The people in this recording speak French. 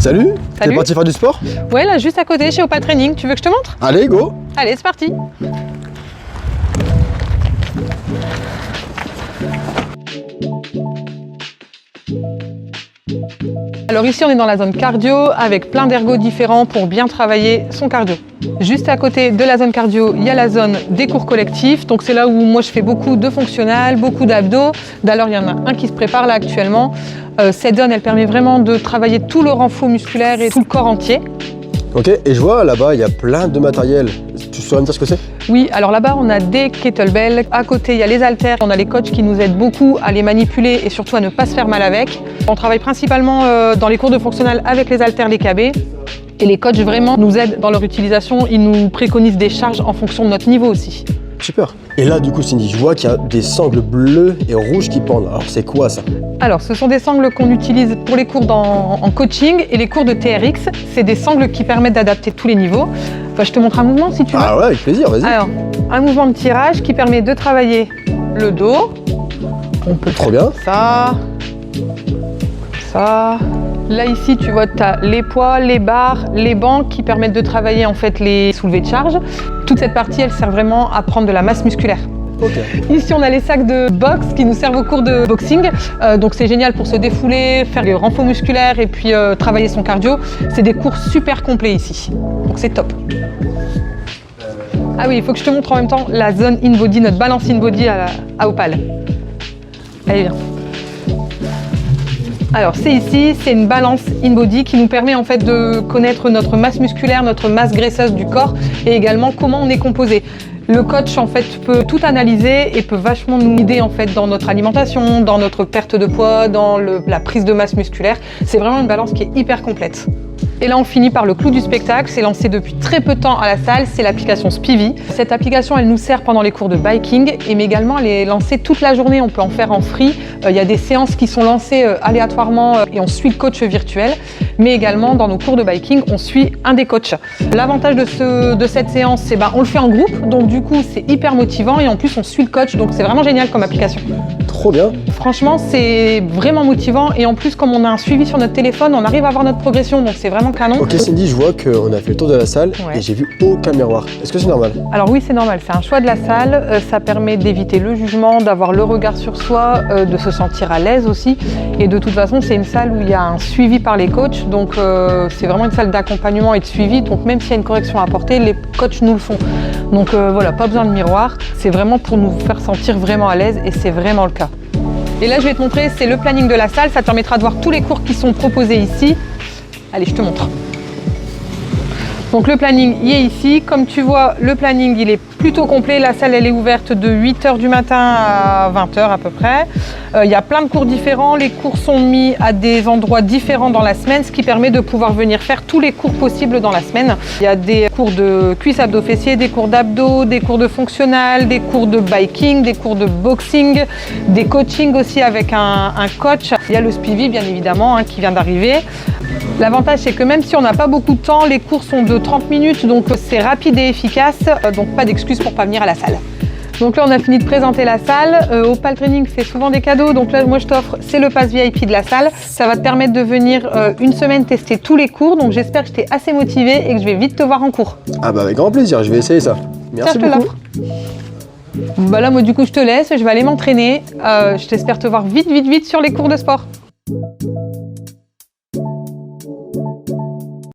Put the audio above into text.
Salut. T'es Salut. parti faire du sport? Ouais, là, juste à côté, chez Opal Training. Tu veux que je te montre? Allez, go. Allez, c'est parti. Alors ici, on est dans la zone cardio avec plein d'ergos différents pour bien travailler son cardio. Juste à côté de la zone cardio, il y a la zone des cours collectifs. Donc c'est là où moi je fais beaucoup de fonctionnal, beaucoup d'abdos. D'ailleurs, il y en a un qui se prépare là actuellement. Cette zone, elle permet vraiment de travailler tout le renfort musculaire et tout le corps entier. Ok, et je vois là-bas, il y a plein de matériel. Tu saurais me dire ce que c'est? Oui, alors là-bas, on a des kettlebells. À côté, il y a les haltères. On a les coachs qui nous aident beaucoup à les manipuler et surtout à ne pas se faire mal avec. On travaille principalement dans les cours de fonctionnal avec les haltères, les KB. Et les coachs vraiment nous aident dans leur utilisation. Ils nous préconisent des charges en fonction de notre niveau aussi. Super. Et là, du coup, Cindy, je vois qu'il y a des sangles bleues et rouges qui pendent. Alors, c'est quoi ça? Alors, ce sont des sangles qu'on utilise pour les cours en coaching et les cours de TRX. C'est des sangles qui permettent d'adapter tous les niveaux. Enfin, je te montre un mouvement si tu veux. Ah ouais, avec plaisir, vas-y. Alors, un mouvement de tirage qui permet de travailler le dos. On peut Trop faire bien. ça, ça. Là ici, tu vois, tu as les poids, les barres, les bancs qui permettent de travailler en fait les soulevés de charge. Toute cette partie, elle sert vraiment à prendre de la masse musculaire. Ok. Ici, on a les sacs de boxe qui nous servent au cours de boxing. Donc c'est génial pour se défouler, faire des renforts musculaires et puis travailler son cardio. C'est des cours super complets ici. Donc c'est top. Ah oui, il faut que je te montre en même temps la zone in-body, notre balance in-body à Opal. Allez, viens. Alors c'est ici, c'est une balance in-body qui nous permet en fait de connaître notre masse musculaire, notre masse graisseuse du corps et également comment on est composé. Le coach en fait peut tout analyser et peut vachement nous aider en fait dans notre alimentation, dans notre perte de poids, dans la prise de masse musculaire. C'est vraiment une balance qui est hyper complète. Et là, on finit par le clou du spectacle. C'est lancé depuis très peu de temps à la salle. C'est l'application Spivy. Cette application, elle nous sert pendant les cours de biking, mais également, elle est lancée toute la journée. On peut en faire en free. Il y a des séances qui sont lancées aléatoirement et on suit le coach virtuel. Mais également, dans nos cours de biking, on suit un des coachs. L'avantage de cette séance, c'est on le fait en groupe. Donc, du coup, c'est hyper motivant et en plus, on suit le coach. Donc, c'est vraiment génial comme application. Trop bien. Franchement, c'est vraiment motivant. Et en plus, comme on a un suivi sur notre téléphone, on arrive à voir notre progression. Donc, c'est vraiment canon. Ok, Cindy, je vois qu'on a fait le tour de la salle Ouais. et j'ai vu aucun miroir. Est-ce que c'est normal? Alors oui, c'est normal, c'est un choix de la salle, ça permet d'éviter le jugement, d'avoir le regard sur soi, de se sentir à l'aise aussi. Et de toute façon, c'est une salle où il y a un suivi par les coachs, donc c'est vraiment une salle d'accompagnement et de suivi. Donc même s'il y a une correction à apporter, les coachs nous le font. Donc voilà, pas besoin de miroir, c'est vraiment pour nous faire sentir vraiment à l'aise et c'est vraiment le cas. Et là, je vais te montrer, c'est le planning de la salle, ça te permettra de voir tous les cours qui sont proposés ici. Allez, je te montre. Donc le planning il est ici, comme tu vois le planning il est plutôt complet, la salle elle est ouverte de 8h du matin à 20h à peu près. Il y a plein de cours différents, les cours sont mis à des endroits différents dans la semaine, ce qui permet de pouvoir venir faire tous les cours possibles dans la semaine. Il y a des cours de cuisses, abdos, fessiers, des cours d'abdos, des cours de fonctionnal, des cours de biking, des cours de boxing, des coachings aussi avec un coach. Il y a le Spivy bien évidemment qui vient d'arriver. L'avantage c'est que même si on n'a pas beaucoup de temps, les cours sont de 30 minutes, donc c'est rapide et efficace, donc pas d'excuses pour pas venir à la salle. Donc là on a fini de présenter la salle, Opal Training fait souvent des cadeaux, donc là moi je t'offre, c'est le pass VIP de la salle, ça va te permettre de venir une semaine tester tous les cours, donc j'espère que je t'ai assez motivé et que je vais vite te voir en cours. Ah bah avec grand plaisir, je vais essayer ça. Merci Tiens, je te beaucoup. l'offre. Bah là moi du coup je te laisse, je vais aller m'entraîner, je t'espère te voir vite sur les cours de sport.